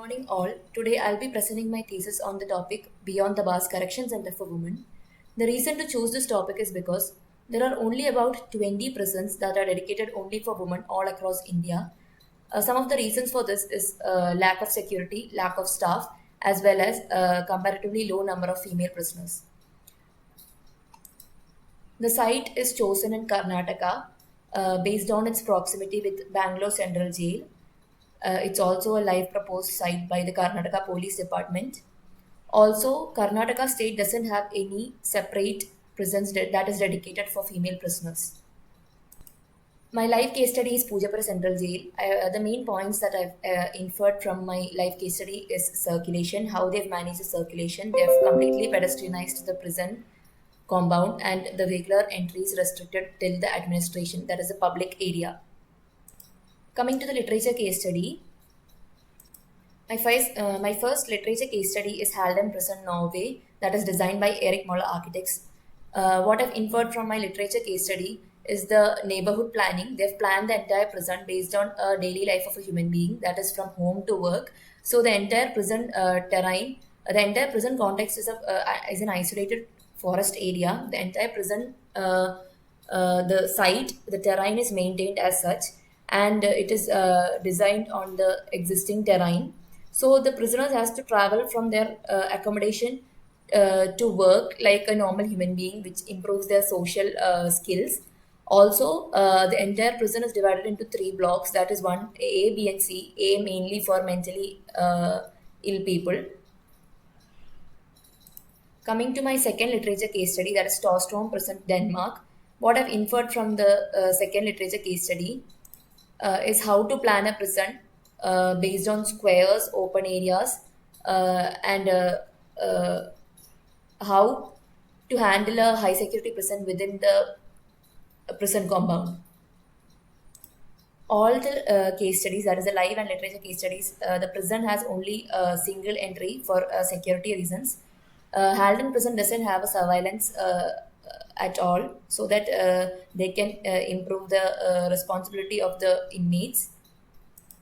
Morning all. Today I'll be presenting my thesis on the topic Beyond the Bars Correction Center for Women. The reason to choose this topic is because there are only about 20 prisons that are dedicated only for women all across India. Some of the reasons for this is lack of security, lack of staff, as well as comparatively low number of female prisoners. The site is chosen in Karnataka based on its proximity with Bangalore Central Jail. It's also a live proposed site by the Karnataka Police Department. Also, Karnataka state doesn't have any separate prisons that is dedicated for female prisoners. My live case study is Pujapura Central Jail. The main points that I've inferred from my live case study is circulation, how they've managed the circulation. They've completely pedestrianized the prison compound and the vehicular entry is restricted till the administration, that is the public area. Coming to the literature case study, my first literature case study is Halden Prison, Norway, that is designed by Eric Moller Architects. What I've inferred from my literature case study is the neighborhood planning. They've planned the entire prison based on a daily life of a human being, that is from home to work. So the entire prison terrain, the entire prison context is an isolated forest area. The entire prison, the site, the terrain is maintained as such, and it is designed on the existing terrain. So the prisoners has to travel from their accommodation to work like a normal human being, which improves their social skills. Also, the entire prison is divided into three blocks. That is one A, B, and C. A mainly for mentally ill people. Coming to my second literature case study, that is Storström Prison, Denmark. What I've inferred from the second literature case study is how to plan a prison based on squares, open areas, and how to handle a high security prison within the prison compound. All the case studies, that is the live and literature case studies, the prison has only a single entry for security reasons. Halden prison doesn't have a surveillance at all, so that they can improve the responsibility of the inmates.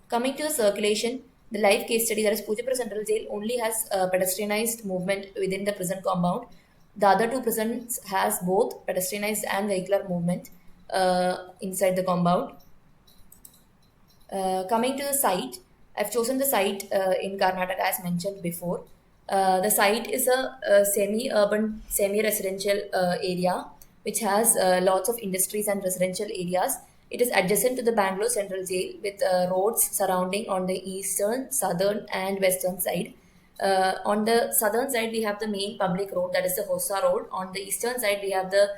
Coming to the circulation, the live case study, that is Pujapura Central Jail, only has pedestrianized movement within the prison compound. The other two prisons has both pedestrianized and vehicular movement inside the compound. Coming to the site, I've chosen the site in Karnataka as mentioned before. The site is a semi-urban, semi-residential area which has lots of industries and residential areas. It is adjacent to the Bangalore Central Jail with roads surrounding on the eastern, southern, and western side. On the southern side, we have the main public road, that is the Hossa Road. On the eastern side, we have the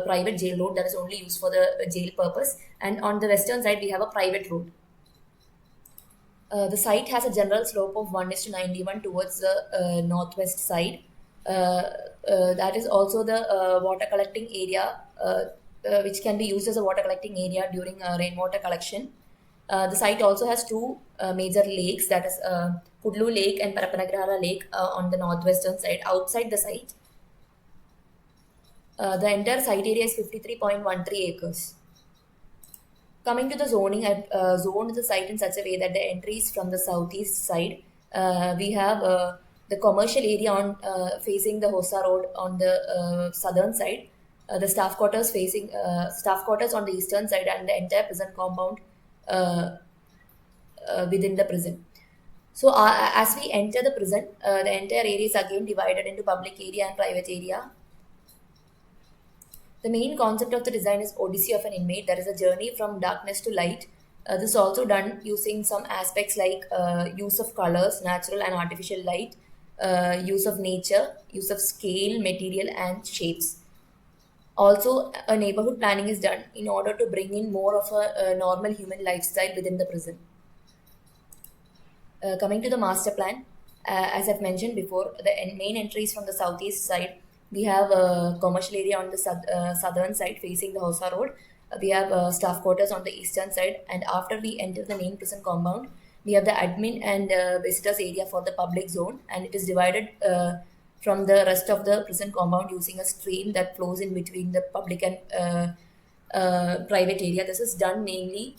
private jail road that is only used for the jail purpose. And on the western side, we have a private road. The site has a general slope of 1 is to 91 towards the northwest side. That is also the water collecting area, which can be used as a water collecting area during rainwater collection. The site also has two major lakes, that is Kudlu Lake and Parapanagrahara Lake on the northwestern side. Outside the site, the entire site area is 53.13 acres. Coming to the zoning, I've zoned the site in such a way that the entries from the southeast side, we have the commercial area on facing the Hossa Road on the southern side, the staff quarters on the eastern side, and the entire prison compound uh, within the prison. So as we enter the prison, the entire area is again divided into public area and private area. The main concept of the design is Odyssey of an Inmate. That is a journey from darkness to light. This is also done using some aspects like use of colors, natural and artificial light, use of nature, use of scale, material, and shapes. Also, a neighborhood planning is done in order to bring in more of a normal human lifestyle within the prison. Coming to the master plan, as I've mentioned before, the main entries from the southeast side, we have a commercial area on the southern side facing the Hosa Road. We have staff quarters on the eastern side, and after we enter the main prison compound, we have the admin and visitors area for the public zone, and it is divided from the rest of the prison compound using a stream that flows in between the public and private area. This is done mainly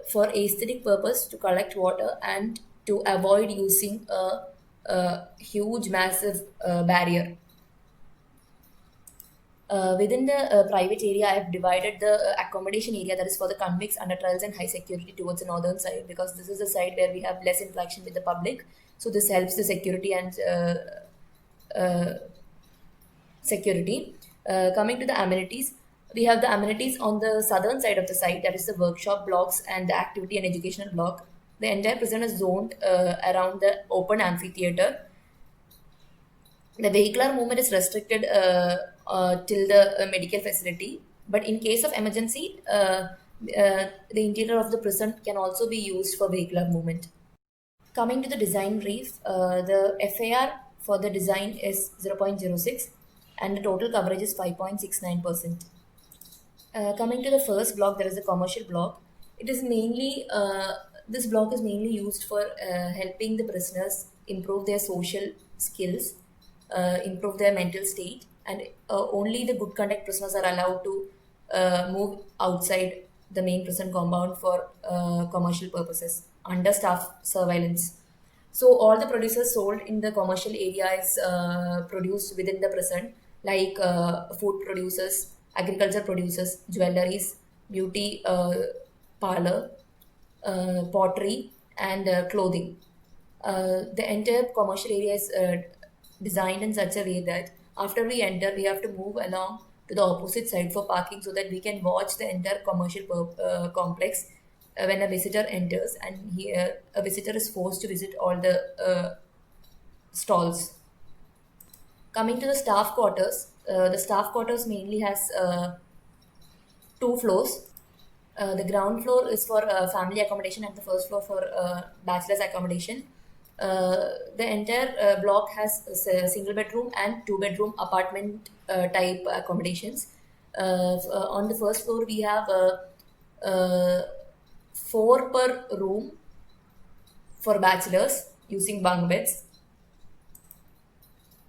for aesthetic purpose to collect water and to avoid using a huge, massive barrier. Within the private area, I have divided the accommodation area that is for the convicts under trials and high security towards the northern side, because this is a side where we have less interaction with the public. So this helps the security and uh, security. Coming to the amenities, we have the amenities on the southern side of the site, that is the workshop blocks and the activity and educational block. The entire prison is zoned around the open amphitheater. The vehicular movement is restricted till the medical facility, but in case of emergency, the interior of the prison can also be used for vehicular movement. Coming to the design brief, the FAR for the design is 0.06 and the total coverage is 5.69%. Coming to the first block, there is a commercial block. It is mainly this block is mainly used for helping the prisoners improve their social skills, improve their mental state, and only the good conduct prisoners are allowed to move outside the main prison compound for commercial purposes under staff surveillance. So all the producers sold in the commercial area is produced within the prison, like food producers, agriculture producers, jewelries, beauty parlor, pottery, and clothing. The entire commercial area is designed in such a way that after we enter, we have to move along to the opposite side for parking so that we can watch the entire commercial complex when a visitor enters, and here a visitor is forced to visit all the stalls. Coming to the staff quarters, the staff quarters mainly has two floors. The ground floor is for family accommodation and the first floor for bachelor's accommodation. The entire block has a single bedroom and two bedroom apartment type accommodations. On the first floor, we have uh, four per room for bachelors using bunk beds.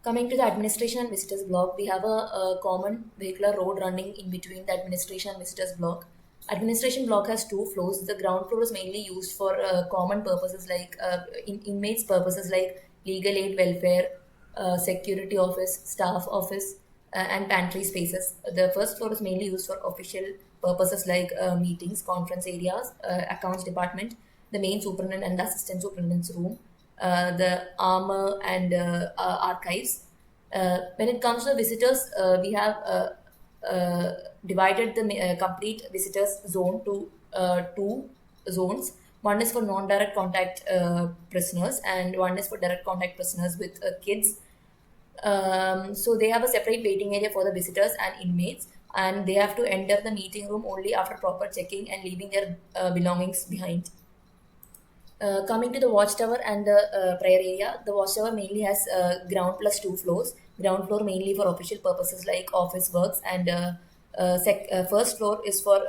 Coming to the administration and visitors block, we have a common vehicular road running in between the administration and visitors block. Administration block has two floors. The ground floor is mainly used for common purposes like inmates purposes like legal aid, welfare, security office, staff office, and pantry spaces. The first floor is mainly used for official purposes like meetings, conference areas, accounts department, the main superintendent and the assistant superintendent's room, the armor and archives. When it comes to visitors, we have divided the complete visitors zone to two zones. One is for non-direct contact prisoners, and one is for direct contact prisoners with kids. So they have a separate waiting area for the visitors and inmates, and they have to enter the meeting room only after proper checking and leaving their belongings behind. Coming to the watchtower and the prayer area, the watchtower mainly has ground plus two floors. Ground floor mainly for official purposes like office works, and first floor is for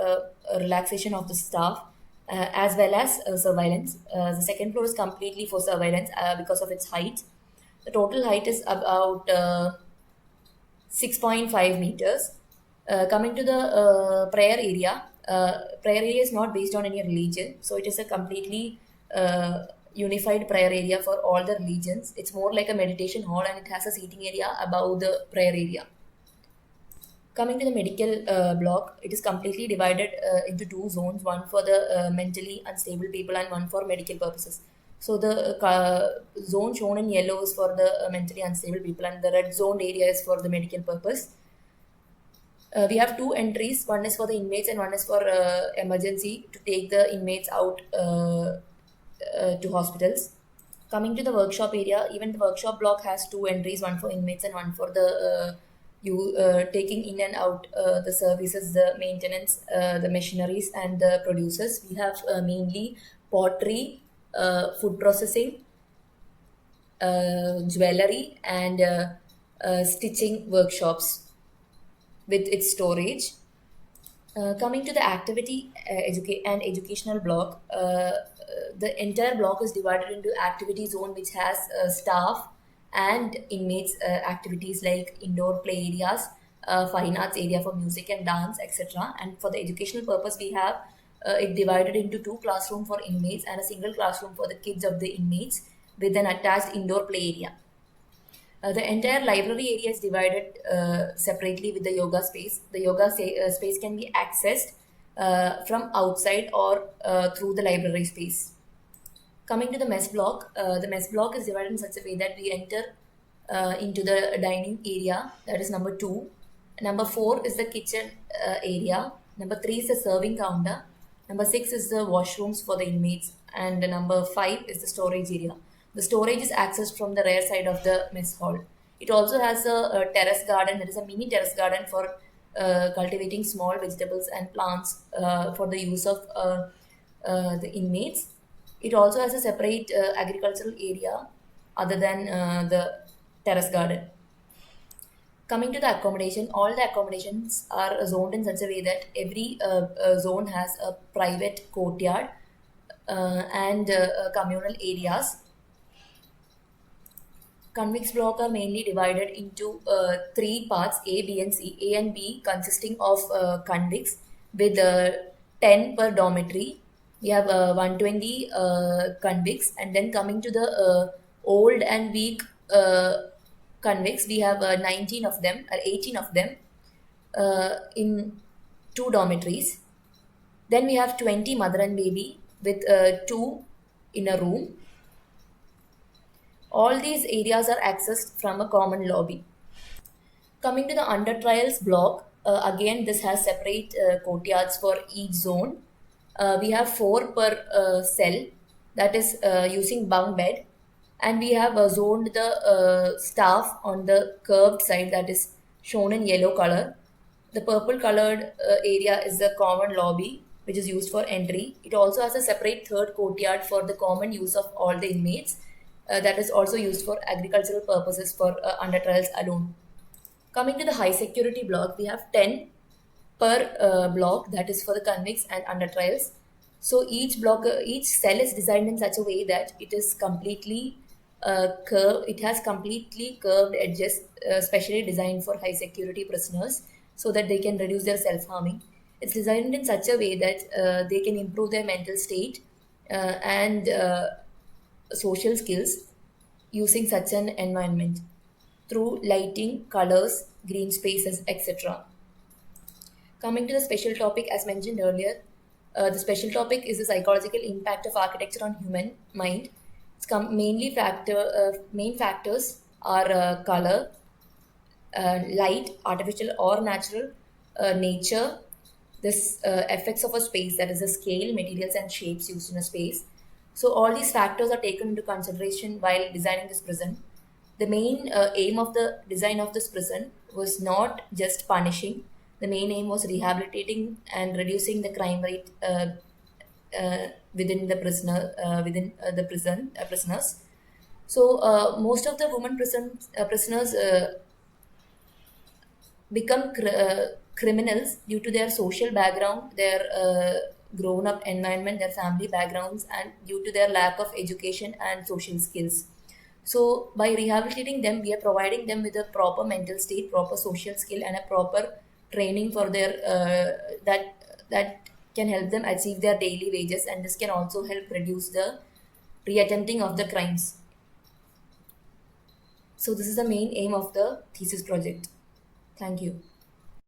relaxation of the staff as well as surveillance. The second floor is completely for surveillance because of its height. The total height is about 6.5 meters. Coming to the prayer area is not based on any religion, so it is a completely unified prayer area for all the religions. It's more like a meditation hall, and it has a seating area above the prayer area. Coming to the medical block, it is completely divided into two zones, one for the mentally unstable people and one for medical purposes. So the zone shown in yellow is for the mentally unstable people, and the red zoned area is for the medical purpose. We have two entries. One is for the inmates and one is for emergency to take the inmates out to hospitals. Coming to the workshop area, even the workshop block has two entries, one for inmates and one for the you taking in and out the services, the maintenance, the machineries, and the producers. We have mainly pottery, food processing, jewelry, and stitching workshops with its storage. Coming to the activity and educational block, the entire block is divided into activity zone, which has staff and inmates activities like indoor play areas, fine arts area for music and dance, etc. And for the educational purpose, we have it divided into two classrooms for inmates and a single classroom for the kids of the inmates with an attached indoor play area. The entire library area is divided separately with the yoga space. The space can be accessed from outside or through the library space. Coming to the mess block is divided in such a way that we enter into the dining area, that is number two. Number four is the kitchen area. Number three is the serving counter. Number six is the washrooms for the inmates. And number five is the storage area. The storage is accessed from the rear side of the mess hall. It also has a terrace garden. There is a mini terrace garden for cultivating small vegetables and plants for the use of the inmates. It also has a separate agricultural area other than the terrace garden. Coming to the accommodation, all the accommodations are zoned in such a way that every zone has a private courtyard and communal areas. Convicts block are mainly divided into three parts, A, B, and C. A and B consisting of convicts with 10 per dormitory. We have 120 convicts, and then coming to the old and weak convicts, we have 19 of them or 18 of them in two dormitories. Then we have 20 mother and baby with two in a room. All these areas are accessed from a common lobby. Coming to the under trials block, again this has separate courtyards for each zone. We have four per cell, that is using bunk bed, and we have zoned the staff on the curved side, that is shown in yellow color. The purple colored area is the common lobby, which is used for entry. It also has a separate third courtyard for the common use of all the inmates. That is also used for agricultural purposes for under trials alone. Coming to the high security block, we have 10 per block, that is for the convicts and under trials. So each cell is designed in such a way that it is completely curved. It has completely curved edges, specially designed for high security prisoners, so that they can reduce their self harming. It's designed in such a way that they can improve their mental state and social skills using such an environment through lighting, colors, green spaces, etc. Coming to the special topic, as mentioned earlier, the special topic is the psychological impact of architecture on human mind. Main factors are color, light, artificial or natural, nature, this effects of a space, that is the scale, materials, and shapes used in a space. So all these factors are taken into consideration while designing this prison. The main aim of the design of this prison was not just punishing. The main aim was rehabilitating and reducing the crime rate within the prisoners. So most of the women prisoners become criminals due to their social background, their grown up environment, their family backgrounds, and due to their lack of education and social skills. So, by rehabilitating them, we are providing them with a proper mental state, proper social skill, and a proper training for their that can help them achieve their daily wages, and this can also help reduce the reattempting of the crimes. So, this is the main aim of the thesis project. Thank you.